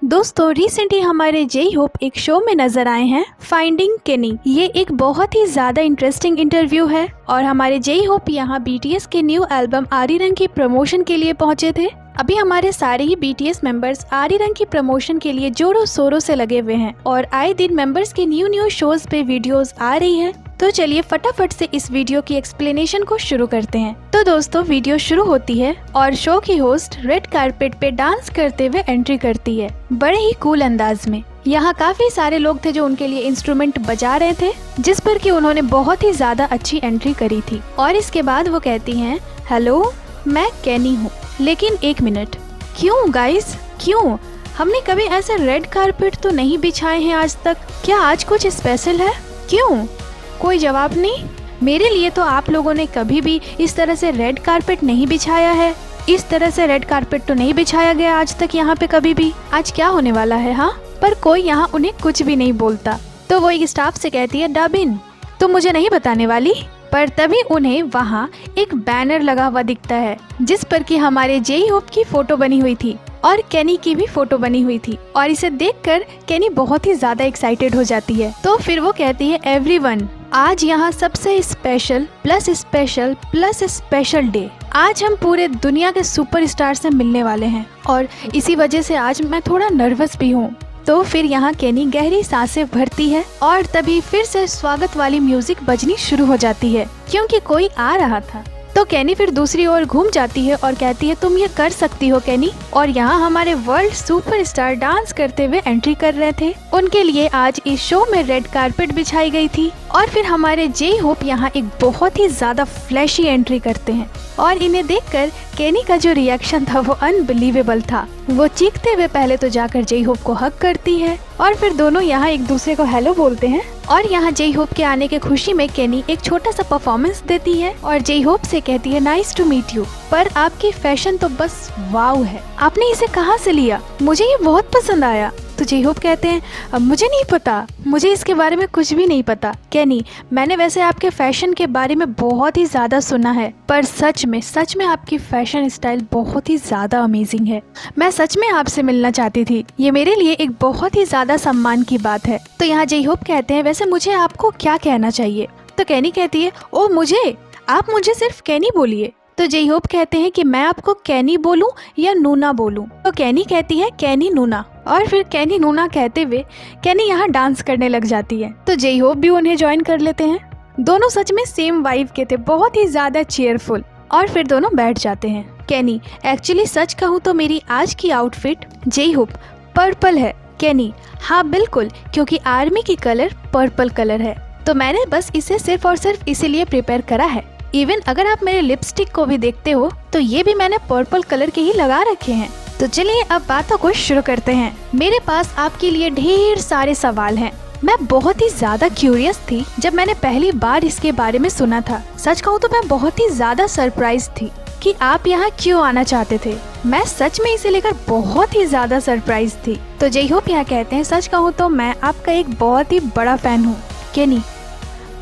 दोस्तों रिसेंटली हमारे JEE hope एक शो में नजर आए हैं, फाइंडिंग केनी। ये एक बहुत ही ज्यादा इंटरेस्टिंग इंटरव्यू है और हमारे जेई होप यहाँ बीटीएस के न्यू एल्बम आरी रंग की प्रमोशन के लिए पहुंचे थे। अभी हमारे सारे ही बीटीएस मेंबर्स आरी रंग की प्रमोशन के लिए जोरों शोरों से लगे हुए हैं और आए दिन मेंबर्स के न्यू शोज पे वीडियोस आ रही है। तो चलिए फटाफट से इस वीडियो की एक्सप्लेनेशन को शुरू करते हैं। तो दोस्तों वीडियो शुरू होती है और शो की होस्ट रेड कारपेट पे डांस करते हुए एंट्री करती है, बड़े ही कूल अंदाज में। यहाँ काफी सारे लोग थे जो उनके लिए इंस्ट्रूमेंट बजा रहे थे, जिस पर कि उन्होंने बहुत ही ज्यादा अच्छी एंट्री करी थी। और इसके बाद वो कहती हैं, हेलो मैं केनी हूँ। लेकिन एक मिनट, क्यों गाइस, क्यों? हमने कभी ऐसे रेड कारपेट तो नहीं बिछाए हैं आज तक, क्या आज कुछ स्पेशल है? क्यों? कोई जवाब नहीं। मेरे लिए तो आप लोगों ने कभी भी इस तरह से रेड कारपेट नहीं बिछाया है। इस तरह से रेड कारपेट तो नहीं बिछाया गया आज तक यहाँ पे कभी भी। आज क्या होने वाला है? हाँ, पर कोई यहाँ उन्हें कुछ भी नहीं बोलता। तो वो एक स्टाफ से कहती है, डाबिन तुम मुझे नहीं बताने वाली? पर तभी उन्हें वहाँ एक बैनर लगा हुआ दिखता है जिस पर कि हमारे जेई होप की फोटो बनी हुई थी और केनी की भी फोटो बनी हुई थी। और इसे देखकर केनी बहुत ही ज्यादा एक्साइटेड हो जाती है। तो फिर वो कहती है, एवरीवन आज यहाँ सबसे special plus special plus special day. आज हम पूरे दुनिया के सुपरस्टार से मिलने वाले हैं और इसी वजह से आज मैं थोड़ा नर्वस भी हूँ। तो फिर यहाँ केनी गहरी सांसें भरती है और तभी फिर से स्वागत वाली म्यूजिक बजनी शुरू हो जाती है क्योंकि कोई आ रहा था। तो केनी फिर दूसरी ओर घूम जाती है और कहती है, तुम ये कर सकती हो केनी। और यहाँ हमारे वर्ल्ड सुपरस्टार डांस करते हुए एंट्री कर रहे थे। उनके लिए आज इस शो में रेड कारपेट बिछाई गई थी। और फिर हमारे जेई होप यहाँ एक बहुत ही ज्यादा फ्लैशी एंट्री करते हैं और इन्हें देखकर केनी का जो रिएक्शन था वो अनबिलीवेबल था। वो चीखते हुए पहले तो जाकर जेई होप को हग करती है और फिर दोनों यहाँ एक दूसरे को हेलो बोलते हैं। और यहाँ जेई होप के आने के खुशी में केनी एक छोटा सा परफॉर्मेंस देती है और जेई होप से कहती है, नाइस टू मीट यू, पर आपकी फैशन तो बस वाव है। आपने इसे कहाँ से लिया? मुझे ये बहुत पसंद आया। तो जेई होप कहते हैं, अब मुझे नहीं पता, मुझे इसके बारे में कुछ भी नहीं पता। केनी, मैंने वैसे आपके फैशन के बारे में बहुत ही ज्यादा सुना है, पर सच में आपकी फैशन स्टाइल बहुत ही ज्यादा अमेजिंग है। मैं सच में आपसे मिलना चाहती थी। ये मेरे लिए एक बहुत ही ज्यादा सम्मान की बात है। तो यहाँ जेई होप कहते हैं, वैसे मुझे आपको क्या कहना चाहिए? तो केनी कहती है, ओ मुझे, आप मुझे सिर्फ केनी बोलिए। तो जेई होप कहते हैं कि मैं आपको केनी बोलूं या नूना बोलूं? तो केनी कहती है, केनी नूना। और फिर केनी नूना कहते हुए केनी यहाँ डांस करने लग जाती है। तो जेई होप भी उन्हें ज्वाइन कर लेते हैं। दोनों सच में सेम वाइब के थे, बहुत ही ज्यादा चीयरफुल। और फिर दोनों बैठ जाते हैं। केनी, एक्चुअली सच कहूँ तो मेरी आज की आउटफिट जेई होप पर्पल है। केनी, हाँ बिल्कुल, क्योंकि आर्मी की कलर पर्पल कलर है, तो मैंने बस इसे सिर्फ और सिर्फ इसीलिए प्रिपेयर करा है। इवन अगर आप मेरे लिपस्टिक को भी देखते हो तो ये भी मैंने पर्पल कलर के ही लगा रखे हैं। तो चलिए अब बातों को शुरू करते हैं। मेरे पास आपके लिए ढेर सारे सवाल हैं। मैं बहुत ही ज्यादा क्यूरियस थी जब मैंने पहली बार इसके बारे में सुना था। सच कहूँ तो मैं बहुत ही ज्यादा सरप्राइज थी कि आप यहाँ क्यों आना चाहते थे। मैं सच में इसे लेकर बहुत ही ज्यादा सरप्राइज थी। तो जेई होप यहाँ कहते हैं, सच कहूँ तो मैं आपका एक बहुत ही बड़ा फैन हूँ। केनी,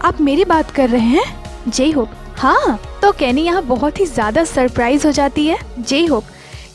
आप मेरी बात कर रहे हैं? जेई होप, हाँ। तो केनी यहाँ बहुत ही ज्यादा सरप्राइज हो जाती है। जेई होप,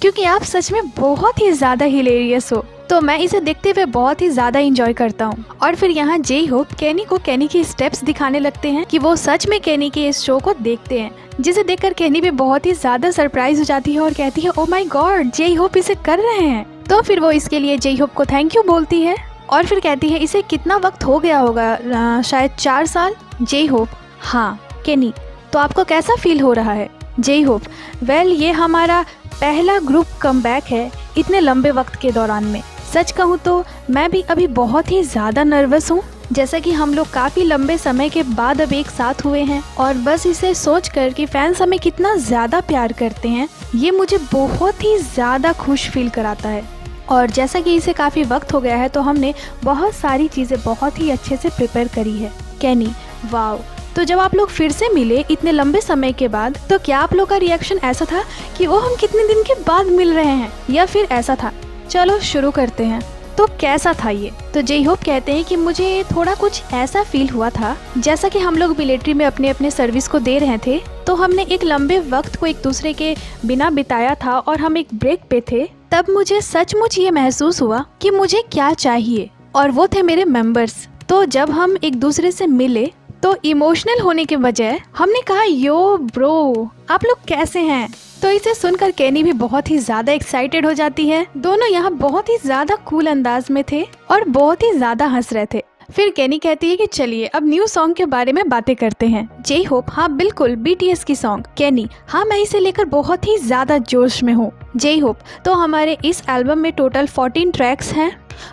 क्योंकि आप सच में बहुत ही ज्यादा हिलेरियस हो, तो मैं इसे देखते हुए बहुत ही ज्यादा एंजॉय करता हूँ। और फिर यहाँ जेई होप केनी को केनी की स्टेप्स दिखाने लगते हैं कि वो सच में केनी के इस शो को देखते हैं, जिसे देखकर केनी भी बहुत ही ज्यादा सरप्राइज हो जाती है और कहती है, oh my God, J Hope इसे कर रहे हैं। तो फिर वो इसके लिए जेई होप को थैंक यू बोलती है और फिर कहती है, इसे कितना वक्त हो गया होगा? शायद 4 साल। जेई होप, हाँ। केनी, तो आपको कैसा फील हो रहा है? जेई होप, वेल ये हमारा पहला ग्रुप कमबैक है इतने लंबे वक्त के दौरान में। सच कहूँ तो मैं भी अभी बहुत ही ज़्यादा नर्वस हूँ, जैसा कि हम लोग काफ़ी लंबे समय के बाद अब एक साथ हुए हैं और बस इसे सोच कर कि फैंस हमें कितना ज़्यादा प्यार करते हैं, ये मुझे बहुत ही ज़्यादा खुश फील कराता है। और जैसा कि इसे काफ़ी वक्त हो गया है तो हमने बहुत सारी चीज़ें बहुत ही अच्छे से प्रिपेयर करी है। केनी, वाओ, तो जब आप लोग फिर से मिले इतने लंबे समय के बाद, तो क्या आप लोग का रिएक्शन ऐसा था कि वो हम कितने दिन के बाद मिल रहे हैं, या फिर ऐसा था? चलो शुरू करते हैं। तो कैसा था ये? तो जेई होप कहते हैं कि मुझे थोड़ा कुछ ऐसा फील हुआ था जैसा कि हम लोग मिलिट्री में अपने अपने सर्विस को दे रहे थे, तो हमने एक लंबे वक्त को एक दूसरे के बिना बिताया था और हम एक ब्रेक पे थे। तब मुझे सचमुच ये महसूस हुआ कि मुझे क्या चाहिए, और वो थे मेरे मेंबर्स। तो जब हम एक दूसरे से मिले तो इमोशनल होने के बजाय हमने कहा यो ब्रो, आप लोग कैसे हैं। तो इसे सुनकर केनी भी बहुत ही ज्यादा एक्साइटेड हो जाती है। दोनों यहाँ बहुत ही ज्यादा कूल अंदाज में थे और बहुत ही ज्यादा हंस रहे थे। फिर केनी कहती है कि चलिए अब न्यू सॉन्ग के बारे में बातें करते हैं। जे होप, हाँ बिल्कुल बीटीएस की सॉन्ग। केनी, हाँ मैं इसे लेकर बहुत ही ज्यादा जोश में हूँ। जे होप, तो हमारे इस एल्बम में टोटल 14 ट्रैक्स हैं,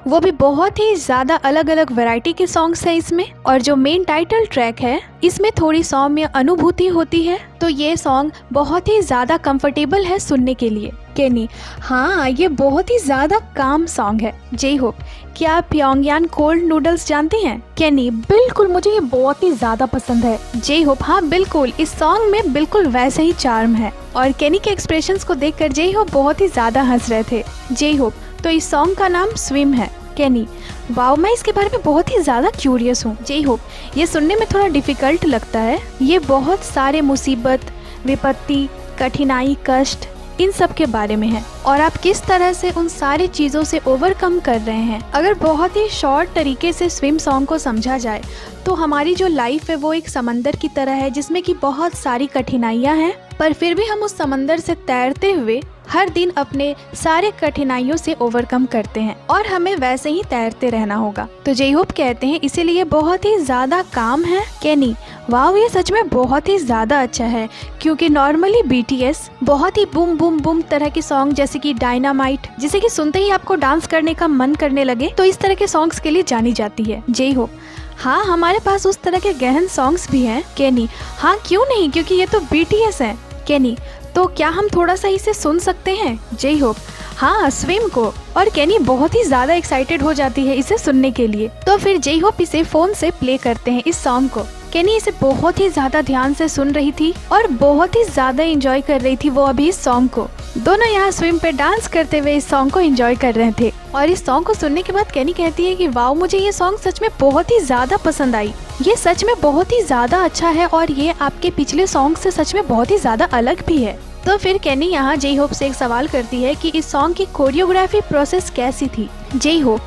वो भी बहुत ही ज्यादा अलग अलग वैरायटी के सॉन्ग्स हैं इसमें। और जो मेन टाइटल ट्रैक है इसमें थोड़ी सौम्य अनुभूति होती है, तो ये सॉन्ग बहुत ही ज्यादा कंफर्टेबल है सुनने के लिए। केनी, हाँ ये बहुत ही ज्यादा काम सॉन्ग है। जे होप, क्या आप प्योंगयांग कोल्ड नूडल्स जानते हैं। केनी, बिल्कुल मुझे ये बहुत ही ज्यादा पसंद है। जे होप, हाँ बिल्कुल इस सॉन्ग में बिल्कुल वैसे ही चार्म है। और केनी के एक्सप्रेशंस को देखकर जे होप बहुत ही ज्यादा हंस रहे थे। जे होप, तो इस सॉन्ग का नाम स्विम है। केनी, वाओ मैं इसके बारे में बहुत ही ज्यादा क्यूरियस हूँ। जे होप, ये सुनने में थोड़ा डिफिकल्ट लगता है। ये बहुत सारे मुसीबत, विपत्ति, कठिनाई, कष्ट, इन सब के बारे में है और आप किस तरह से उन सारी चीज़ों से ओवरकम कर रहे हैं। अगर बहुत ही शॉर्ट तरीके से स्विम सॉन्ग को समझा जाए तो हमारी जो लाइफ है वो एक समंदर की तरह है जिसमें कि बहुत सारी कठिनाइयाँ हैं, पर फिर भी हम उस समंदर से तैरते हुए हर दिन अपने सारे कठिनाइयों से ओवरकम करते हैं और हमें वैसे ही तैरते रहना होगा। तो जे होप कहते हैं इसीलिए बहुत ही ज्यादा काम है। केनी, वाओ ये सच में बहुत ही ज्यादा अच्छा है, क्योंकि नॉर्मली बीटीएस बहुत ही बूम बूम बूम तरह के सॉन्ग जैसे कि डायनामाइट, जिसे कि सुनते ही आपको डांस करने का मन करने लगे, तो इस तरह के सॉन्ग्स के लिए जानी जाती है। जे होप, हाँ हमारे पास उस तरह के गहन सॉन्ग्स भी हैं। केनी, हाँ क्यों नहीं, क्योंकि ये तो बीटीएस है। केनी, तो क्या हम थोड़ा सा इसे सुन सकते हैं। जे होप, हाँ स्विम को। और केनी बहुत ही ज्यादा एक्साइटेड हो जाती है इसे सुनने के लिए। तो फिर जे होप इसे फोन से प्ले करते हैं इस सॉन्ग को। केनी इसे बहुत ही ज्यादा ध्यान से सुन रही थी और बहुत ही ज्यादा एंजॉय कर रही थी वो अभी इस सॉन्ग को। दोनों यहाँ स्विम पे डांस करते हुए इस सॉन्ग को एंजॉय कर रहे थे। और इस सॉन्ग को सुनने के बाद केनी कहती है कि वाओ मुझे ये सॉन्ग सच में बहुत ही ज्यादा पसंद आई, ये सच में बहुत ही ज्यादा अच्छा है और ये आपके पिछले सॉन्ग से सच में बहुत ही ज्यादा अलग भी है। तो फिर केनी यहाँ जे होप से एक सवाल करती है कि इस सॉन्ग की कोरियोग्राफी प्रोसेस कैसी थी। जे होप,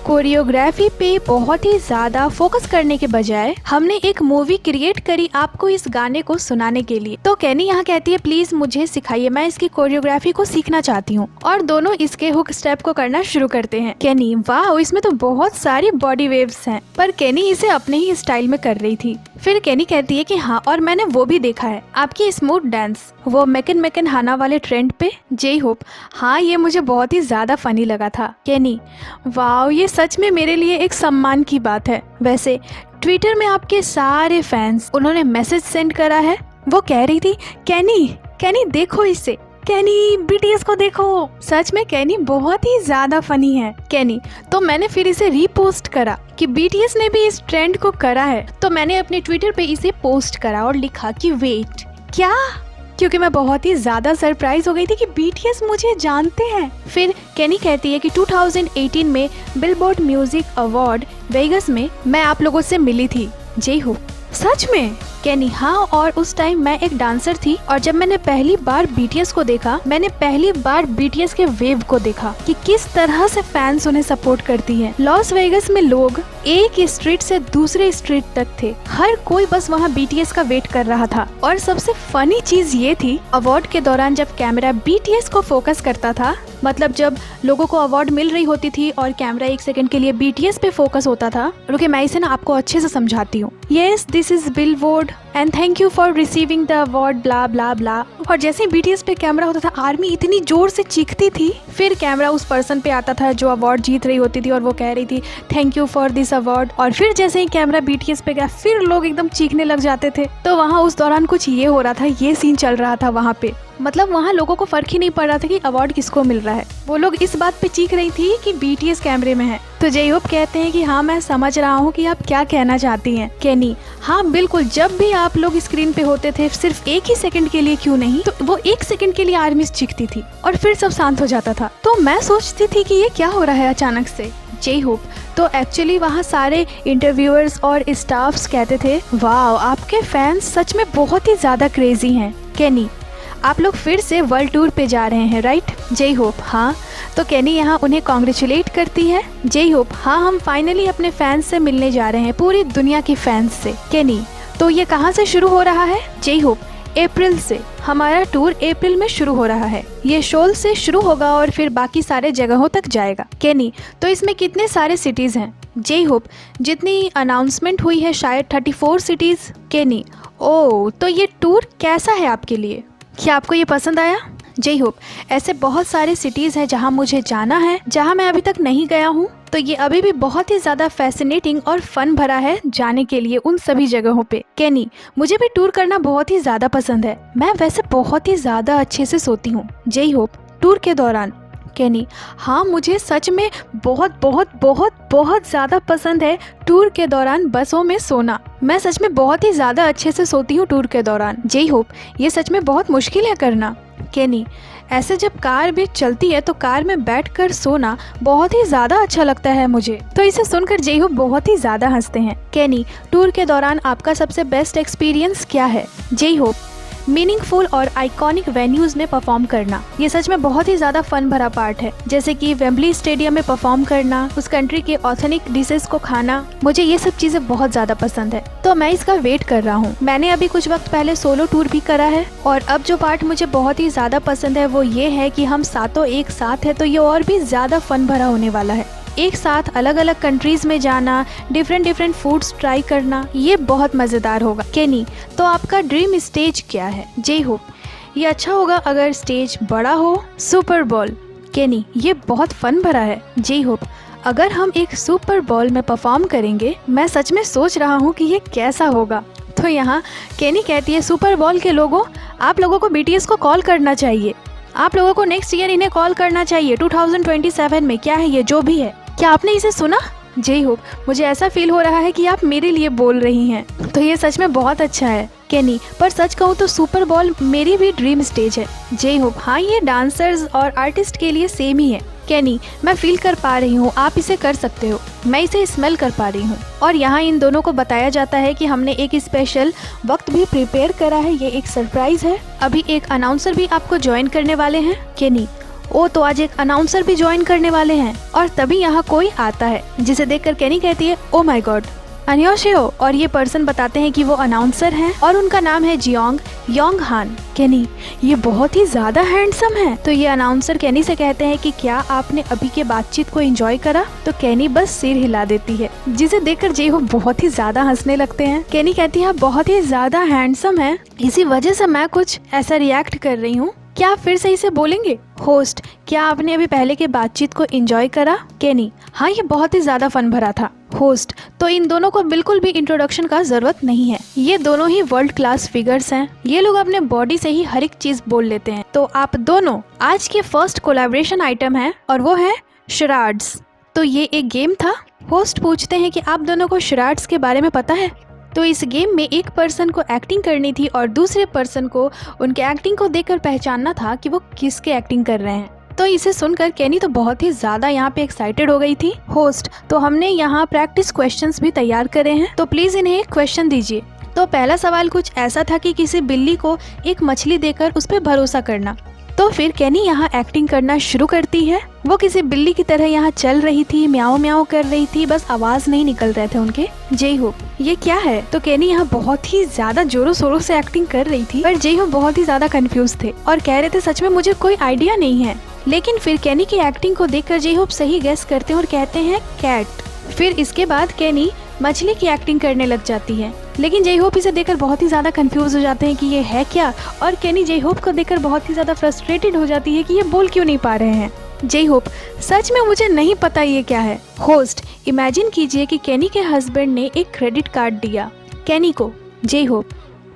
कोरियोग्राफी पे बहुत ही ज्यादा फोकस करने के बजाय हमने एक मूवी क्रिएट करी आपको इस गाने को सुनाने के लिए। तो केनी यहाँ कहती है प्लीज मुझे सिखाइए, मैं इसकी कोरियोग्राफी को सीखना चाहती हूँ। और दोनों इसके हुक स्टेप को करना शुरू करते हैं। केनी, वाह इसमें तो बहुत सारी बॉडी वेव्स हैं, पर केनी इसे अपने ही स्टाइल में कर रही थी। फिर केनी कहती है कि हाँ और मैंने वो भी देखा है आपकी स्मूथ डांस, वो मेकन मेकन हाना वाले ट्रेंड पे। जे होप, हाँ ये मुझे बहुत ही ज्यादा फनी लगा था। केनी, वाओ ये सच में मेरे लिए एक सम्मान की बात है। वैसे ट्विटर में आपके सारे फैंस उन्होंने मैसेज सेंड करा है, वो कह रही थी केनी देखो इसे, केनी बीटीएस को देखो। सच में केनी बहुत ही ज्यादा फनी है। केनी, तो मैंने फिर इसे रीपोस्ट करा कि बीटीएस ने भी इस ट्रेंड को करा है, तो मैंने अपने ट्विटर पे इसे पोस्ट करा और लिखा कि वेट क्या, क्योंकि मैं बहुत ही ज्यादा सरप्राइज हो गई थी कि बीटीएस मुझे जानते हैं। फिर केनी कहती है कि 2018 में बिलबोर्ड म्यूजिक अवार्ड वेगस में मैं आप लोगों से मिली थी। जे हो, सच में। केनी, हाँ और उस टाइम मैं एक डांसर थी और जब मैंने पहली बार बीटीएस को देखा, मैंने पहली बार बीटीएस के वेव को देखा कि किस तरह से फैंस उन्हें सपोर्ट करती हैं। लॉस वेगस में लोग एक स्ट्रीट से दूसरे स्ट्रीट तक थे, हर कोई बस वहाँ बीटीएस का वेट कर रहा था। और सबसे फनी चीज ये थी, अवार्ड के दौरान जब कैमरा बीटीएस को फोकस करता था, मतलब जब लोगों को अवार्ड मिल रही होती थी और कैमरा एक सेकंड के लिए बीटीएस पे फोकस होता था। रुके मैं इसे ना आपको अच्छे से समझाती हूँ। Yes this is Billboard and thank you for receiving the award blah blah blah. और जैसे ही बीटीएस पे कैमरा होता था, आर्मी इतनी जोर से चीखती थी, फिर कैमरा उस पर्सन पे आता था जो अवार्ड जीत रही होती थी और वो कह रही थी thank you for this award. और फिर जैसे ही कैमरा बीटीएस पे गया, फिर लोग एकदम चीखने लग जाते थे। तो वहाँ उस दौरान कुछ ये हो रहा था, ये सीन चल रहा था वहाँ पे। मतलब वहाँ लोगों को फर्क ही नहीं पड़ रहा था कि अवार्ड किसको मिल रहा है, वो लोग इस बात पे चीख रही थी कि बीटीएस कैमरे में है। तो जे होप कहते हैं कि हाँ मैं समझ रहा हूँ कि आप क्या कहना चाहती हैं। केनी, हाँ बिल्कुल, जब भी आप लोग स्क्रीन पे होते थे, सिर्फ एक ही सेकंड के लिए क्यों नहीं, तो वो एक सेकंड के लिए आर्मी चीखती थी और फिर सब शांत हो जाता था। तो मैं सोचती थी कि ये क्या हो रहा है अचानक से। जे होप, तो एक्चुअली वहाँ सारे इंटरव्यूअर्स और स्टाफ्स कहते थे वाह आपके फैंस सच में बहुत ही ज्यादा क्रेजी हैं। केनी, आप लोग फिर से वर्ल्ड टूर पे जा रहे हैं राइट। जे होप, हाँ तो केनी यहाँ उन्हें कॉन्ग्रेचुलेट करती है। जे होप, हाँ हम फाइनली अपने फैंस से मिलने जा रहे हैं, पूरी दुनिया के फैंस से। केनी, तो ये कहाँ से शुरू हो रहा है? जे होप, अप्रैल से। हमारा टूर अप्रैल में शुरू हो रहा है। ये शोल से शुरू होगा और फिर बाकी सारे जगहों तक जाएगा। केनी, तो इसमें कितने सारे सिटीज हैं? जे होप, जितनी अनाउंसमेंट हुई है शायद 34 सिटीज। केनी, ओह, तो ये टूर कैसा है आपके लिए? क्या आपको ये पसंद आया? जे होप, ऐसे बहुत सारे सिटीज़ हैं जहां मुझे जाना है, जहां मैं अभी तक नहीं गया हूं, तो ये अभी भी बहुत ही ज़्यादा फैसिनेटिंग और फन भरा है जाने के लिए उन सभी जगहों पे। केनी, मुझे भी टूर करना बहुत ही ज़्यादा पसंद है। मैं वैसे बहुत ही ज़्यादा अच्छे से सोती हूँ। जे होप, टूर के दौरान? केनी, हाँ मुझे सच में बहुत बहुत बहुत बहुत ज़्यादा पसंद है टूर के दौरान बसों में सोना। मैं सच में बहुत ही ज़्यादा अच्छे से सोती हूँ टूर के दौरान। जे होप, ये सच में बहुत मुश्किल है करना। केनी, ऐसे जब कार भी चलती है तो कार में बैठकर सोना बहुत ही ज़्यादा अच्छा लगता है मुझे। तो इसे सुनकर जे होप बहुत ही ज़्यादा हंसते हैं। केनी, टूर के दौरान आपका सबसे बेस्ट एक्सपीरियंस क्या है? जे होप, मीनिंगफुल और आइकॉनिक वेन्यूज में परफॉर्म करना। ये सच में बहुत ही ज़्यादा फन भरा पार्ट है, जैसे कि वेम्बली स्टेडियम में परफॉर्म करना, उस कंट्री के ऑथेंटिक डिशेस को खाना। मुझे ये सब चीज़ें बहुत ज़्यादा पसंद है, तो मैं इसका वेट कर रहा हूँ। मैंने अभी कुछ वक्त पहले सोलो टूर भी करा है, और अब जो पार्ट मुझे बहुत ही ज़्यादा पसंद है वो ये है कि हम सातों एक साथ है, तो ये और भी ज़्यादा फन भरा होने वाला है। एक साथ अलग अलग कंट्रीज में जाना, डिफरेंट फूड्स ट्राई करना, ये बहुत मज़ेदार होगा। केनी, तो आपका ड्रीम स्टेज क्या है? जे होप, ये अच्छा होगा अगर स्टेज बड़ा हो, सुपर बॉल। केनी, ये बहुत फन भरा है। जे होप, अगर हम एक सुपर बॉल में परफॉर्म करेंगे, मैं सच में सोच रहा हूँ कि ये कैसा होगा। तो यहाँ केनी कहती है, सुपर बॉल के लोगों, आप लोगों को BTS को कॉल करना चाहिए। आप लोगों को नेक्स्ट ईयर इन्हें कॉल करना चाहिए 2027 में। क्या है ये जो भी है, क्या आपने इसे सुना? जे होप, मुझे ऐसा फील हो रहा है कि आप मेरे लिए बोल रही हैं, तो ये सच में बहुत अच्छा है। केनी, पर सच कहूँ तो सुपर बॉल मेरी भी ड्रीम स्टेज है। जे होप, हाँ ये डांसर्स और आर्टिस्ट के लिए सेम ही है। केनी, मैं फील कर पा रही हूँ, आप इसे कर सकते हो, मैं इसे स्मेल कर पा रही हूँ। और यहाँ इन दोनों को बताया जाता है कि हमने एक स्पेशल वक्त भी प्रिपेयर करा है, ये एक सरप्राइज है। अभी एक अनाउंसर भी आपको ज्वाइन करने वाले हैं। केनी, ओ, तो आज एक अनाउंसर भी ज्वाइन करने वाले हैं। और तभी यहाँ कोई आता है, जिसे देखकर केनी कहती है, ओ माय गॉड, अन्योशेओ। और ये पर्सन बताते हैं कि वो अनाउंसर हैं और उनका नाम है जियोंग योंग हान। केनी, ये बहुत ही ज्यादा हैंडसम है। तो ये अनाउंसर केनी से कहते हैं कि क्या आपने अभी के बातचीत को एंजॉय करा? तो केनी बस सिर हिला देती है, जिसे देखकर जे होप बहुत ही ज्यादा हंसने लगते हैं। केनी कहती है, बहुत ही ज्यादा हैंडसम है, इसी वजह से मैं कुछ ऐसा रिएक्ट कर रही हूँ। क्या आप फिर से इसे बोलेंगे? होस्ट, क्या आपने अभी पहले के बातचीत को एंजॉय करा? केनी, हाँ ये बहुत ही ज्यादा फन भरा था। होस्ट, तो इन दोनों को बिल्कुल भी इंट्रोडक्शन का जरूरत नहीं है, ये दोनों ही वर्ल्ड क्लास फिगर्स हैं। ये लोग अपने बॉडी से ही हर एक चीज बोल लेते हैं। तो आप दोनों आज के फर्स्ट कोलैबोरेशन आइटम है, और वो है शराड्स। तो ये एक गेम था। होस्ट पूछते हैं कि आप दोनों को शराड्स के बारे में पता है? तो इस गेम में एक पर्सन को एक्टिंग करनी थी और दूसरे पर्सन को उनके एक्टिंग को देखकर पहचानना था कि वो किसके एक्टिंग कर रहे हैं। तो इसे सुनकर केनी तो बहुत ही ज्यादा यहाँ पे एक्साइटेड हो गई थी। होस्ट, तो हमने यहाँ प्रैक्टिस क्वेश्चंस भी तैयार करे हैं, तो प्लीज इन्हें एक क्वेश्चन दीजिए। तो पहला सवाल कुछ ऐसा था कि किसी बिल्ली को एक मछली देकर उस पर भरोसा करना। तो फिर केनी यहाँ एक्टिंग करना शुरू करती है। वो किसी बिल्ली की तरह यहाँ चल रही थी, म्याओ म्याओ कर रही थी, बस आवाज नहीं निकल रहे थे उनके। जे होप, ये क्या है? तो केनी यहाँ बहुत ही ज्यादा जोरों शोरों से एक्टिंग कर रही थी, पर जे होप बहुत ही ज्यादा कंफ्यूज थे और कह रहे थे सच में मुझे कोई आइडिया नहीं है। लेकिन फिर केनी की एक्टिंग को देखकर जे होप सही गेस करते हैं और कहते हैं कैट। फिर इसके बाद केनी मछली की एक्टिंग करने लग जाती है, लेकिन जे होप इसे देखकर बहुत ही ज्यादा कंफ्यूज हो जाते हैं कि ये है क्या, और केनी जे होप को देखकर बहुत ही ज्यादा फ्रस्ट्रेटेड हो जाती है कि ये बोल क्यों नहीं पा रहे हैं। जे होप, सच में मुझे नहीं पता ये क्या है। होस्ट, इमेजिन कीजिए कि केनी के हस्बैंड ने एक क्रेडिट कार्ड दिया केनी को। जे होप,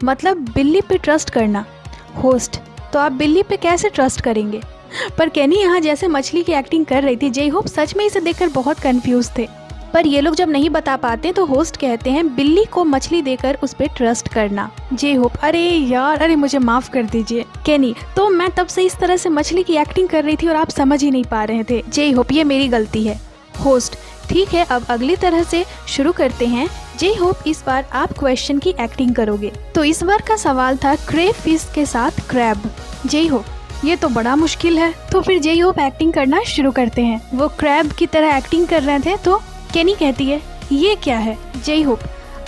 मतलब बिल्ली पे ट्रस्ट करना। होस्ट, तो आप बिल्ली पे कैसे ट्रस्ट करेंगे? पर केनी यहाँ जैसे मछली की एक्टिंग कर रही थी, जे होप सच में इसे देखकर बहुत कंफ्यूज थे। पर ये लोग जब नहीं बता पाते तो होस्ट कहते हैं बिल्ली को मछली देकर उस पे ट्रस्ट करना। जे होप, अरे यार, अरे मुझे माफ कर दीजिए। केनी, तो मैं तब से इस तरह से मछली की एक्टिंग कर रही थी और आप समझ ही नहीं पा रहे थे। जे होप, ये मेरी गलती है। होस्ट, ठीक है, अब अगली तरह से शुरू करते हैं। जे होप, इस बार आप क्वेश्चन की एक्टिंग करोगे। तो इस बार का सवाल था क्रे फिश के साथ क्रैब। जे होप, ये तो बड़ा मुश्किल है। तो फिर जेई होप एक्टिंग करना शुरू करते हैं। वो क्रैब की तरह एक्टिंग कर रहे थे तो केनी कहती है ये क्या है। जेई होप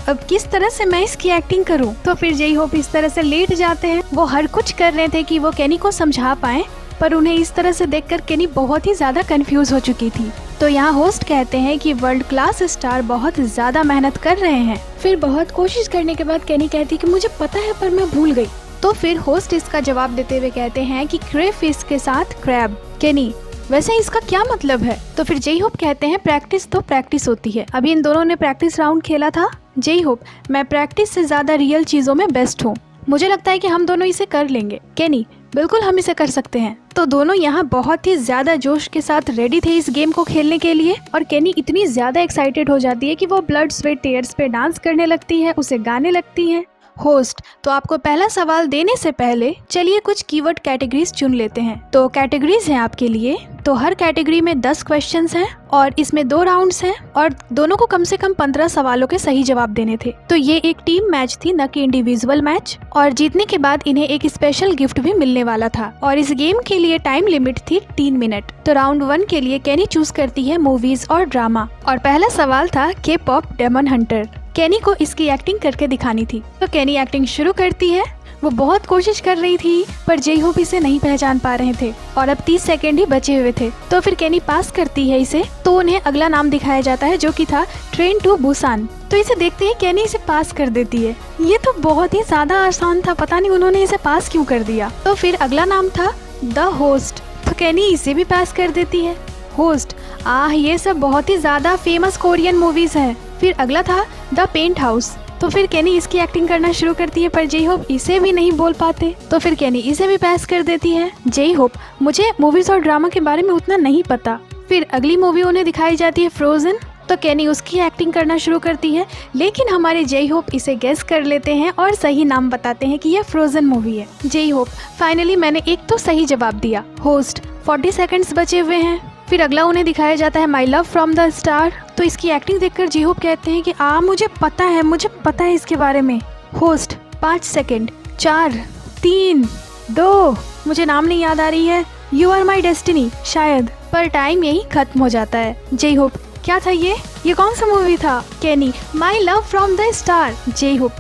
अब किस तरह से मैं इसकी एक्टिंग करूं? तो फिर जेई होप इस तरह से लेट जाते हैं। वो हर कुछ कर रहे थे कि वो केनी को समझा पाए, पर उन्हें इस तरह से देखकर केनी बहुत ही ज्यादा कंफ्यूज हो चुकी थी। तो यहाँ होस्ट कहते हैं कि वर्ल्ड क्लास स्टार बहुत ज्यादा मेहनत कर रहे हैं। फिर बहुत कोशिश करने के बाद केनी कहती कि मुझे पता है पर मैं भूल गई। तो फिर होस्ट इसका जवाब देते हुए कहते हैं कि क्रेफिश के साथ क्रैब। केनी वैसे इसका क्या मतलब है? तो फिर जेई होप कहते हैं प्रैक्टिस तो प्रैक्टिस होती है। अभी इन दोनों ने प्रैक्टिस राउंड खेला था। जेई होप मैं प्रैक्टिस से ज्यादा रियल चीजों में बेस्ट हूँ, मुझे लगता है कि हम दोनों इसे कर लेंगे। केनी बिल्कुल हम इसे कर सकते हैं। तो दोनों यहाँ बहुत ही ज्यादा जोश के साथ रेडी थे इस गेम को खेलने के लिए। और केनी इतनी ज्यादा एक्साइटेड हो जाती है कि वो ब्लड स्वेट टीयर्स पे डांस करने लगती है, उसे गाने लगती है। होस्ट तो आपको पहला सवाल देने से पहले चलिए कुछ कीवर्ड कैटेगरीज चुन लेते हैं। तो कैटेगरीज हैं आपके लिए। तो हर कैटेगरी में 10 क्वेश्चंस हैं और इसमें 2 राउंड्स हैं और दोनों को कम से कम 15 सवालों के सही जवाब देने थे। तो ये एक टीम मैच थी, न कि इंडिविजुअल मैच। और जीतने के बाद इन्हें एक स्पेशल गिफ्ट भी मिलने वाला था। और इस गेम के लिए टाइम लिमिट थी 3 मिनट। तो राउंड 1 के लिए केनी चूज करती है मूवीज और ड्रामा। और पहला सवाल था के पॉप डेमन हंटर। केनी को इसकी एक्टिंग करके दिखानी थी। तो केनी एक्टिंग शुरू करती है। वो बहुत कोशिश कर रही थी पर जेई होप इसे नहीं पहचान पा रहे थे और अब 30 सेकंड ही बचे हुए थे। तो फिर केनी पास करती है इसे। तो उन्हें अगला नाम दिखाया जाता है जो कि था ट्रेन टू बुसान। तो इसे देखते ही केनी इसे पास कर देती है। ये तो बहुत ही ज्यादा आसान था, पता नहीं उन्होंने इसे पास क्यों कर दिया। तो फिर अगला नाम था द होस्ट। तो केनी इसे भी पास कर देती है। होस्ट ये सब बहुत ही ज्यादा फेमस कोरियन मूवीज हैं। फिर अगला था द पेंट हाउस। तो फिर केनी इसकी एक्टिंग करना शुरू करती है पर जेई होप इसे भी नहीं बोल पाते। तो फिर केनी इसे भी पास कर देती है। जेई होप मुझे मूवीज और ड्रामा के बारे में उतना नहीं पता। फिर अगली मूवी उन्हें दिखाई जाती है फ्रोजन। तो केनी उसकी एक्टिंग करना शुरू करती है लेकिन हमारे जेई होप इसे गेस कर लेते हैं और सही नाम बताते हैं कि यह फ्रोजन मूवी है। जेई होप फाइनली मैंने एक तो सही जवाब दिया। होस्ट 40 सेकंड्स बचे हुए हैं। फिर अगला उन्हें दिखाया जाता है माई लव फ्रॉम द स्टार। तो इसकी एक्टिंग देखकर जेई होप कहते हैं कि मुझे पता है इसके बारे में। होस्ट 5 सेकंड, 4, 3, 2, मुझे नाम नहीं याद आ रही है। यू आर माई डेस्टिनी शायद। पर टाइम यही खत्म हो जाता है। जेई होप क्या था ये कौन सा मूवी था? Kenny my love from the star. J Hope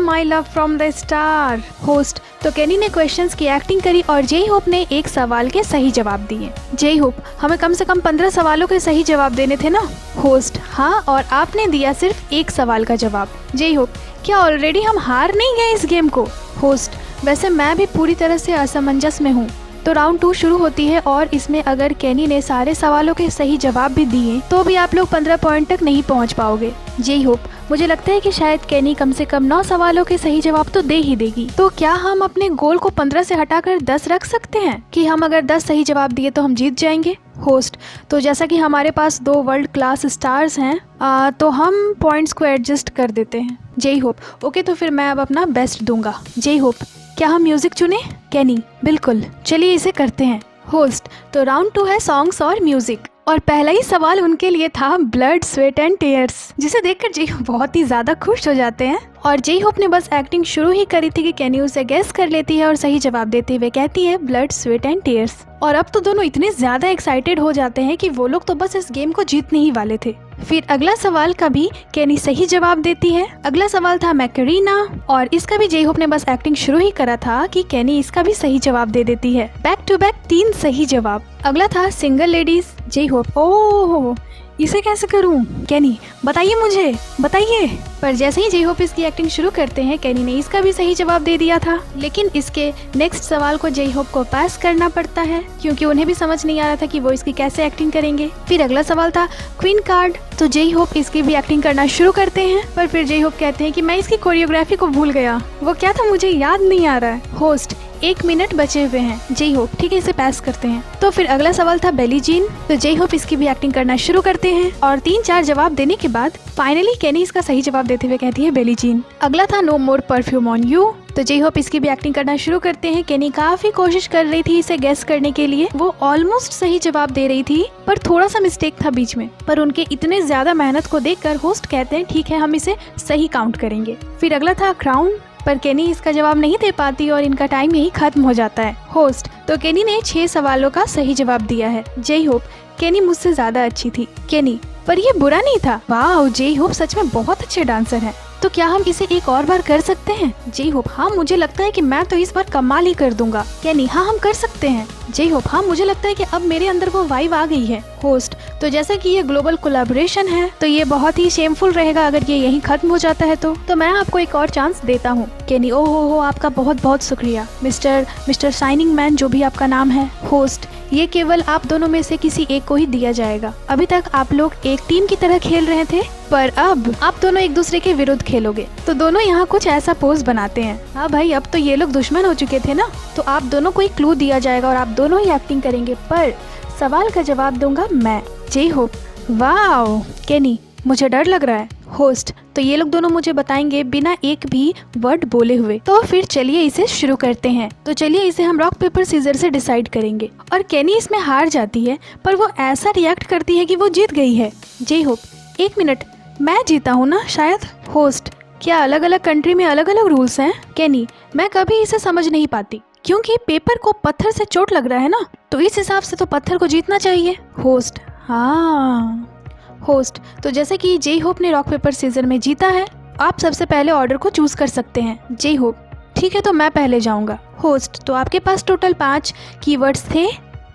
my love from the star. Host तो केनी ने क्वेश्चंस की एक्टिंग करी और जेई होप ने एक सवाल के सही जवाब दिए। जेई होप हमें कम से कम 15 सवालों के सही जवाब देने थे ना? होस्ट हाँ, और आपने दिया सिर्फ एक सवाल का जवाब। जेई होप क्या ऑलरेडी हम हार नहीं गए इस गेम को? होस्ट वैसे मैं भी पूरी तरह से असमंजस में हूँ। तो राउंड 2 शुरू होती है और इसमें अगर केनी ने सारे सवालों के सही जवाब भी दिए तो भी आप लोग 15 पॉइंट तक नहीं पहुंच पाओगे। जेई होप मुझे लगता है कि शायद केनी कम से कम 9 सवालों के सही जवाब तो दे ही देगी। तो क्या हम अपने गोल को 15 से हटाकर 10 रख सकते हैं कि हम अगर 10 सही जवाब दिए तो हम जीत जाएंगे? होस्ट तो जैसा कि हमारे पास 2 वर्ल्ड क्लास स्टार्स हैं तो हम पॉइंट्स को एडजस्ट कर देते हैं। जेई होप ओके, तो फिर मैं अब अपना बेस्ट दूंगा। जेई होप क्या हम म्यूजिक चुने? केनी बिल्कुल, चलिए इसे करते हैं। होस्ट तो राउंड 2 है सॉन्ग्स और म्यूजिक और पहला ही सवाल उनके लिए था ब्लड स्वेट एंड टीयर्स, जिसे देखकर जेई होप बहुत ही ज्यादा खुश हो जाते हैं। और जेई होप ने बस एक्टिंग शुरू ही करी थी कि केनी उसे गेस कर लेती है और सही जवाब देते हुए कहती है ब्लड स्वेट एंड टीयर्स। और अब तो दोनों इतने ज्यादा एक्साइटेड हो जाते हैं कि वो लोग तो बस इस गेम को जीतने ही वाले थे। फिर अगला सवाल का भी केनी सही जवाब देती है। अगला सवाल था मैकरीना और इसका भी जेई होप ने बस एक्टिंग शुरू ही करा था कि केनी इसका भी सही जवाब दे देती है। बैक टू बैक 3 सही जवाब। अगला था सिंगल लेडीज। जेई होप ओह इसे कैसे करूं? केनी बताइए मुझे, बताइए। पर जैसे ही जेई होप इसकी एक्टिंग शुरू करते हैं केनी ने इसका भी सही जवाब दे दिया था, लेकिन इसके नेक्स्ट सवाल को जेई होप को पास करना पड़ता है क्योंकि उन्हें भी समझ नहीं आ रहा था कि वो इसकी कैसे एक्टिंग करेंगे। फिर अगला सवाल था क्वीन कार्ड। तो जेई होप इसकी भी एक्टिंग करना शुरू करते हैं पर फिर जेई होप कहते हैं कि मैं इसकी कोरियोग्राफी को भूल गया, वो क्या था मुझे याद नहीं आ रहा है। होस्ट 1 मिनट बचे हुए हैं। जेई होप ठीक है इसे पास करते हैं। तो फिर अगला सवाल था बेली जीन। तो जेई होप इसकी भी एक्टिंग करना शुरू करते हैं और 3-4 जवाब देने के बाद फाइनली केनी इसका सही जवाब देते हुए कहती है बेली जीन। अगला था no more perfume on you. तो जेई होप इसकी भी एक्टिंग करना शुरू करते हैं। केनी काफी कोशिश कर रही थी इसे गेस करने के लिए, वो ऑलमोस्ट सही जवाब दे रही थी पर थोड़ा सा मिस्टेक था बीच में। पर उनके इतने ज्यादा मेहनत को देखकर होस्ट कहते हैं ठीक है हम इसे सही काउंट करेंगे। फिर अगला था क्राउन। पर केनी इसका जवाब नहीं दे पाती और इनका टाइम यही खत्म हो जाता है। होस्ट, तो केनी ने 6 सवालों का सही जवाब दिया है। जे होप, केनी मुझसे ज्यादा अच्छी थी। केनी, पर ये बुरा नहीं था। वाह, जे होप सच में बहुत अच्छे डांसर हैं। तो क्या हम इसे एक और बार कर सकते हैं? जे होप, हाँ मुझे लगता है कि मैं तो इस बार कमाल ही कर दूंगा। केनी, हाँ हम कर सकते हैं। जे होप, हाँ मुझे लगता है कि अब मेरे अंदर वो वाइब आ गई है। होस्ट, तो जैसे कि ये ग्लोबल कोलैबोरेशन है तो ये बहुत ही शेमफुल रहेगा अगर ये यहीं खत्म हो जाता है तो मैं आपको एक और चांस देता हूँ। केनी, ओ हो आपका बहुत बहुत शुक्रिया मिस्टर शाइनिंग मैन, जो भी आपका नाम है। होस्ट, ये केवल आप दोनों में से किसी एक को ही दिया जाएगा। अभी तक आप लोग एक टीम की तरह खेल रहे थे, पर अब आप दोनों एक दूसरे के विरुद्ध खेलोगे। तो दोनों यहाँ कुछ ऐसा पोज बनाते हैं। हाँ भाई, अब तो ये लोग दुश्मन हो चुके थे ना, तो आप दोनों को एक क्लू दिया जाएगा और आप दोनों ही एक्टिंग करेंगे, पर सवाल का जवाब दूंगा मैं। J Hope, wow. केनी, मुझे डर लग रहा है। होस्ट, तो ये लोग दोनों मुझे बताएंगे बिना एक भी वर्ड बोले हुए। तो फिर चलिए इसे शुरू करते हैं। तो चलिए इसे हम रॉक पेपर सीजर से डिसाइड करेंगे। और केनी इसमें हार जाती है, पर वो ऐसा रिएक्ट करती है कि वो जीत गई है। जे होप, 1 मिनट, मैं जीता हूँ ना शायद। होस्ट, क्या अलग अलग कंट्री में अलग अलग रूल्स हैं? केनी, मैं कभी इसे समझ नहीं पाती, क्योंकि पेपर को पत्थर से चोट लग रहा है ना, तो इस हिसाब से तो पत्थर को जीतना चाहिए। होस्ट, हाँ। होस्ट, तो जैसे कि जे होप ने रॉक पेपर सीजर में जीता है, आप सबसे पहले ऑर्डर को चूज कर सकते हैं। जे होप, ठीक है तो मैं पहले जाऊंगा। होस्ट, तो आपके पास टोटल 5 कीवर्ड्स थे,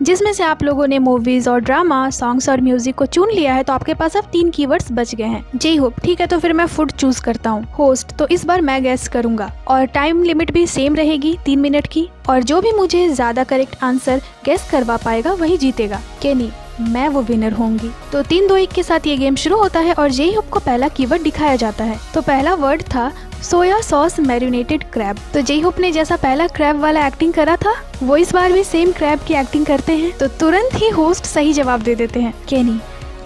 जिसमें से आप लोगों ने मूवीज और ड्रामा, सॉन्ग्स और म्यूजिक को चुन लिया है, तो आपके पास अब 3 कीवर्ड्स बच गए हैं। जे होप, ठीक है तो फिर मैं फूड चूज करता हूँ। होस्ट, तो इस बार मैं गैस करूंगा और टाइम लिमिट भी सेम रहेगी 3 मिनट की, और जो भी मुझे ज्यादा करेक्ट आंसर गैस करवा पाएगा वही जीतेगा। केनी, मैं वो विनर होंगी। तो 3-2-1 के साथ ये गेम शुरू होता है और जे होप को पहला कीवर्ड दिखाया जाता है। तो पहला वर्ड था सोया सॉस मैरिनेटेड क्रैब। तो जे होप ने जैसा पहला क्रैब वाला एक्टिंग करा था, वो इस बार भी सेम क्रैब की एक्टिंग करते हैं, तो तुरंत ही होस्ट सही जवाब दे देते हैं। केनी,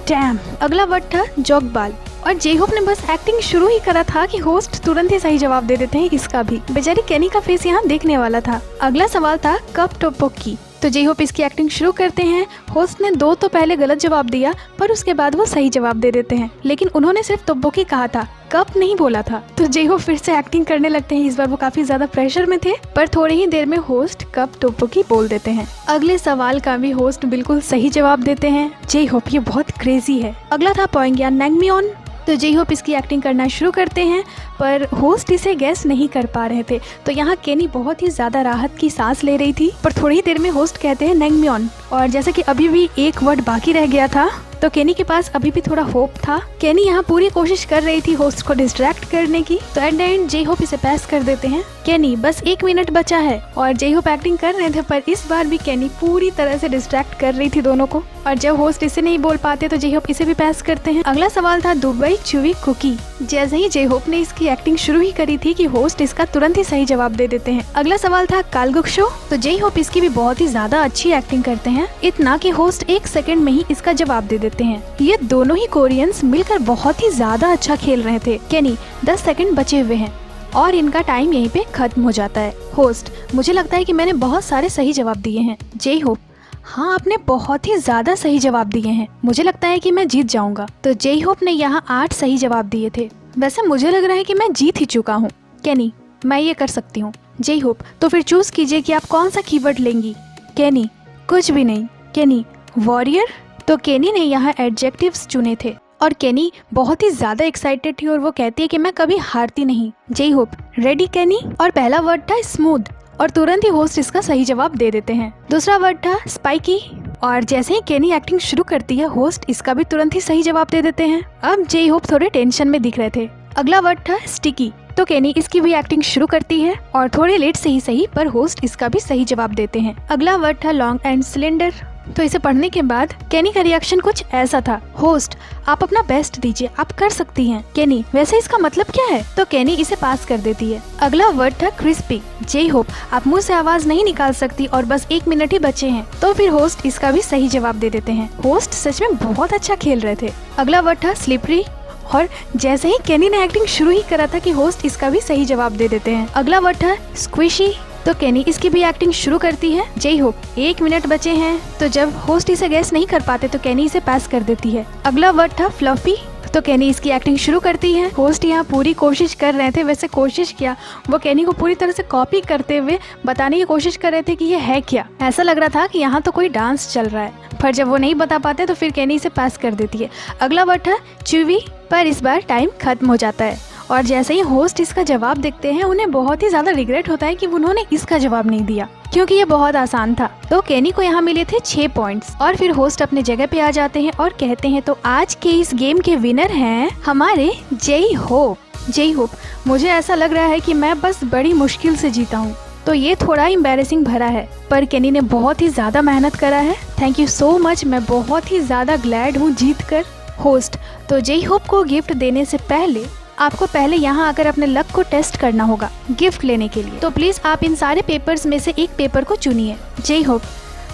डैम। अगला वर्ड था जोगबाल, और जे होप ने बस एक्टिंग शुरू ही करा था कि होस्ट तुरंत ही सही जवाब दे देते हैं इसका भी। बेचारी केनी का फेस यहाँ देखने वाला था। अगला सवाल था कप टोपोकी। तो जे होप इसकी एक्टिंग शुरू करते हैं। होस्ट ने 2 तो पहले गलत जवाब दिया, पर उसके बाद वो सही जवाब दे देते हैं, लेकिन उन्होंने सिर्फ टोपोकी कहा था, कप नहीं बोला था। तो जे होप फिर से एक्टिंग करने लगते हैं। इस बार वो काफी ज्यादा प्रेशर में थे, पर थोड़ी ही देर में होस्ट कप टोपोकी बोल देते हैं। अगले सवाल का भी होस्ट बिल्कुल सही जवाब देते हैं। जे होप, ये बहुत क्रेजी है। अगला था पोइंगिया नैंगमियोन। तो जे होप इसकी एक्टिंग करना शुरू करते हैं, पर होस्ट इसे गैस नहीं कर पा रहे थे। तो यहाँ केनी बहुत ही ज्यादा राहत की सांस ले रही थी, पर थोड़ी देर में होस्ट कहते हैं नैंगमियोन, और जैसे कि अभी भी एक वर्ड बाकी रह गया था, तो केनी के पास अभी भी थोड़ा होप था। केनी यहाँ पूरी कोशिश कर रही थी होस्ट को डिस्ट्रैक्ट करने की, तो at the end J Hope इसे पास कर देते हैं। केनी, बस 1 मिनट बचा है, और जे होप एक्टिंग कर रहे थे, पर इस बार भी केनी पूरी तरह से डिस्ट्रैक्ट कर रही थी दोनों को, और जब होस्ट इसे नहीं बोल पाते तो जे होप इसे भी पास करते हैं। अगला सवाल था दुबई चुवी कुकी। जैसे ही जे होप ने इसकी एक्टिंग शुरू ही करी थी कि होस्ट इसका तुरंत ही सही जवाब दे देते हैं। अगला सवाल था कालगुक्शो। तो जे होप इसकी भी बहुत ही ज्यादा अच्छी एक्टिंग करते हैं, इतना कि होस्ट 1 सेकंड में ही इसका जवाब दे देते हैं। ये दोनों ही कोरियंस मिलकर बहुत ही ज्यादा अच्छा खेल रहे थे। केनी, 10 सेकंड बचे हुए हैं और इनका टाइम यहीं पे खत्म हो जाता है। होस्ट, मुझे लगता है कि मैंने बहुत सारे सही जवाब दिए हैं। जे होप, हाँ आपने बहुत ही ज्यादा सही जवाब दिए हैं, मुझे लगता है कि मैं जीत जाऊंगा। तो जे होप ने यहाँ 8 सही जवाब दिए थे। वैसे मुझे लग रहा है कि मैं जीत ही चुका हूँ। केनी, मैं ये कर सकती हूँ। जे होप, तो फिर चूज कीजिए कि आप कौन सा कीवर्ड लेंगी। केनी, कुछ भी नहीं। केनी, वॉरियर। तो केनी ने यहाँ एडजेक्टिव्स चुने थे, और केनी बहुत ही ज्यादा एक्साइटेड थी और वो कहती है कि मैं कभी हारती नहीं। जे होप, रेडी केनी। और पहला वर्ड था स्मूथ, और तुरंत ही होस्ट इसका सही जवाब दे देते हैं। दूसरा वर्ड था स्पाइकी, और जैसे ही केनी एक्टिंग शुरू करती है होस्ट इसका भी तुरंत ही सही जवाब दे देते हैं। अब जे होप थोड़े टेंशन में दिख रहे थे। अगला वर्ड था स्टिकी। तो केनी इसकी भी एक्टिंग शुरू करती है, और थोड़े लेट से ही सही, पर होस्ट इसका भी सही जवाब देते हैं। अगला वर्ड था लॉन्ग एंड सिलेंडर। तो इसे पढ़ने के बाद केनी का रिएक्शन कुछ ऐसा था, होस्ट आप अपना बेस्ट दीजिए, आप कर सकती हैं। केनी, वैसे इसका मतलब क्या है? तो केनी इसे पास कर देती है। अगला वर्ड था क्रिस्पी। जे होप, आप मुंह से आवाज नहीं निकाल सकती और बस 1 मिनट ही बचे हैं। तो फिर होस्ट इसका भी सही जवाब दे देते हैं। होस्ट सच में बहुत अच्छा खेल रहे थे। अगला वर्ड था स्लिपरी, और जैसे ही केनी ने एक्टिंग शुरू ही करा था कि होस्ट इसका भी सही जवाब दे देते हैं। अगला वर्ड था स्क्विशी। तो केनी इसकी भी एक्टिंग शुरू करती है। जे होप, 1 मिनट बचे हैं, तो जब होस्ट इसे गैस नहीं कर पाते तो केनी इसे पास कर देती है। अगला वर्ड था फ्लफी। तो केनी इसकी एक्टिंग शुरू करती है। होस्ट यहाँ पूरी कोशिश कर रहे थे, वैसे कोशिश किया वो केनी को पूरी तरह से कॉपी करते हुए बताने की कोशिश कर रहे थे कि ये है क्या। ऐसा लग रहा था कि यहाँ तो कोई डांस चल रहा है, पर जब वो नहीं बता पाते तो फिर केनी इसे पास कर देती है। अगला वर्ड था चूवी, पर इस बार टाइम खत्म हो जाता है और जैसे ही होस्ट इसका जवाब देखते हैं उन्हें बहुत ही ज्यादा रिग्रेट होता है कि उन्होंने इसका जवाब नहीं दिया, क्योंकि ये बहुत आसान था। तो केनी को यहाँ मिले थे 6 पॉइंट्स और फिर होस्ट अपने जगह पे आ जाते हैं और कहते हैं तो आज के इस गेम के विनर हैं हमारे जेई होप। जेई होप, मुझे ऐसा लग रहा है कि मैं बस बड़ी मुश्किल से जीता हूँ, तो ये थोड़ा एम्बैरेसिंग भरा है, पर केनी ने बहुत ही ज्यादा मेहनत करा है। थैंक यू सो मच, मैं बहुत ही ज्यादा ग्लैड हूँ जीत कर। होस्ट, तो जेई होप को गिफ्ट देने से पहले आपको पहले यहाँ आकर अपने लक को टेस्ट करना होगा गिफ्ट लेने के लिए। तो प्लीज आप इन सारे पेपर्स में से एक पेपर को चुनिए। जेई होप,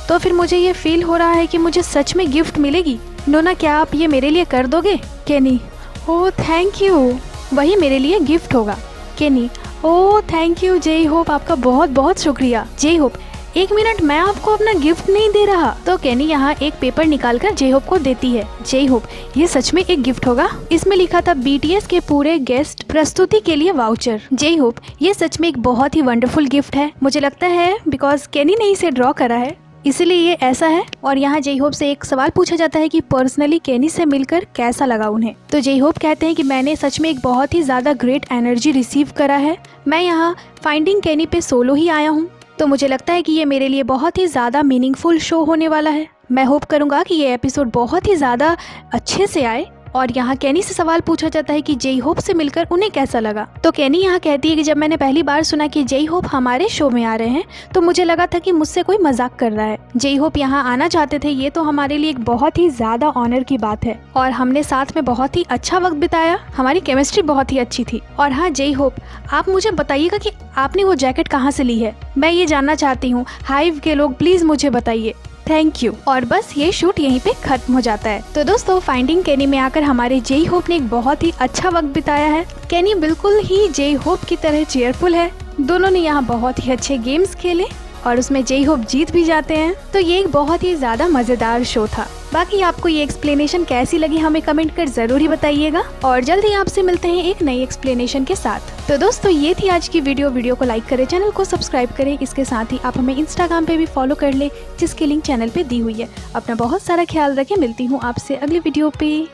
तो फिर मुझे ये फील हो रहा है कि मुझे सच में गिफ्ट मिलेगी। नोना, क्या आप ये मेरे लिए कर दोगे? केनी, ओह थैंक यू, वही मेरे लिए गिफ्ट होगा। Kenny, oh thank you J Hope, आपका बहुत बहुत शुक्रिया। जेई होप, 1 मिनट, मैं आपको अपना गिफ्ट नहीं दे रहा। तो केनी यहाँ एक पेपर निकालकर जेई होप को देती है। जेई होप, ये सच में एक गिफ्ट होगा? इसमें लिखा था BTS के पूरे गेस्ट प्रस्तुति के लिए वाउचर। जेई होप, ये सच में एक बहुत ही वंडरफुल गिफ्ट है। मुझे लगता है बिकॉज केनी ने इसे ड्रॉ करा है इसलिए ये ऐसा है। और यहाँ जेई होप से एक सवाल पूछा जाता है कि पर्सनली केनी से मिलकर कैसा लगा उन्हें। तो जेई होप कहते हैं कि मैंने सच में एक बहुत ही ज्यादा ग्रेट एनर्जी रिसीव करा है। मैं यहाँ फाइंडिंग केनी पे सोलो ही आया हूँ, तो मुझे लगता है कि ये मेरे लिए बहुत ही ज़्यादा मीनिंगफुल शो होने वाला है। मैं होप करूँगा कि ये एपिसोड बहुत ही ज़्यादा अच्छे से आए। और यहाँ केनी से सवाल पूछा जाता है कि जेई होप से मिलकर उन्हें कैसा लगा। तो केनी यहाँ कहती है कि जब मैंने पहली बार सुना कि जेई होप हमारे शो में आ रहे हैं तो मुझे लगा था कि मुझसे कोई मजाक कर रहा है। जेई होप यहाँ आना चाहते थे, ये तो हमारे लिए एक बहुत ही ज्यादा ऑनर की बात है और हमने साथ में बहुत ही अच्छा वक्त बिताया, हमारी केमिस्ट्री बहुत ही अच्छी थी। और हाँ जेई होप, आप मुझे बताइएगा कि आपने वो जैकेट कहाँ से ली है, मैं ये जानना चाहती हूँ। हाइव के लोग प्लीज मुझे बताइए, थैंक यू। और बस ये शूट यहीं पे खत्म हो जाता है। तो दोस्तों, फाइंडिंग केनी में आकर हमारे जेई होप ने एक बहुत ही अच्छा वक्त बिताया है। केनी बिल्कुल ही जेई होप की तरह चेयरफुल है। दोनों ने यहाँ बहुत ही अच्छे गेम्स खेले और उसमें जेई होप जीत भी जाते हैं। तो ये एक बहुत ही ज्यादा मजेदार शो था। बाकी आपको ये एक्सप्लेनेशन कैसी लगी हमें कमेंट कर जरूर ही बताइएगा और जल्द ही आपसे मिलते हैं एक नई एक्सप्लेनेशन के साथ। तो दोस्तों, ये थी आज की वीडियो को लाइक करें, चैनल को सब्सक्राइब करें। इसके साथ ही आप हमें इंस्टाग्राम पे भी फॉलो कर ले, जिसकी लिंक चैनल पे दी हुई है। अपना बहुत सारा ख्याल रखें, मिलती हूँ आपसे अगली वीडियो पे।